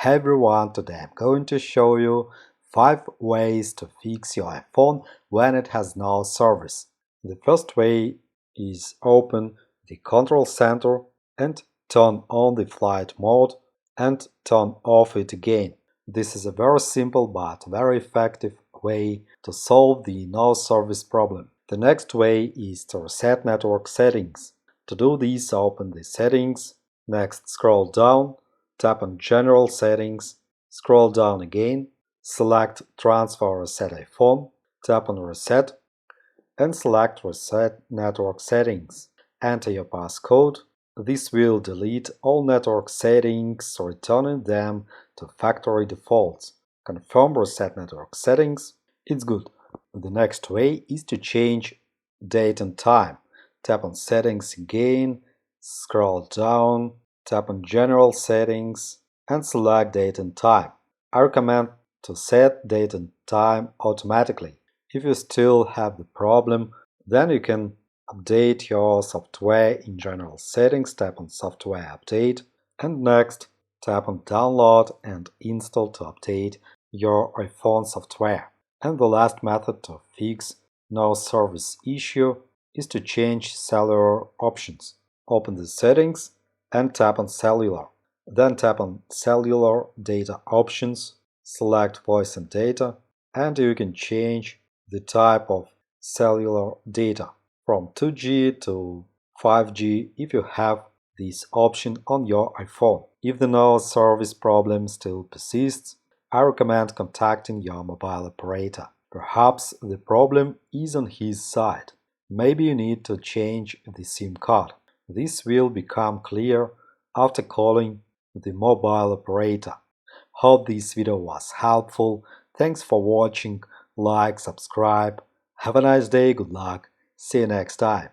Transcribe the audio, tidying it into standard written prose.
Hey everyone, today I'm going to show you 5 ways to fix your iPhone when it has no service. The first way is open the control center and turn on the flight mode and turn off it again. This is a very simple but very effective way to solve the no service problem. The next way is to reset network settings. To do this, open the settings, next scroll down, tap on General Settings, scroll down again, select Transfer Reset iPhone, tap on Reset, and select Reset Network Settings. Enter your passcode. This will delete all network settings, returning them to factory defaults. Confirm Reset Network Settings. It's good. The next way is to change date and time. Tap on Settings again, scroll down, tap on General Settings, and select Date and Time. I recommend to set date and time automatically. If you still have the problem, then you can update your software in General Settings, tap on Software Update, and next tap on Download and Install to update your iPhone software. And the last method to fix no service issue is to change cellular options. Open the settings and tap on Cellular. Then tap on Cellular Data Options, select Voice and Data, and you can change the type of cellular data from 2G to 5G if you have this option on your iPhone. If the no service problem still persists, I recommend contacting your mobile operator. Perhaps the problem is on his side. Maybe you need to change the SIM card. This will become clear after calling the mobile operator. Hope this video was helpful. Thanks for watching. Like, subscribe. Have a nice day. Good luck. See you next time.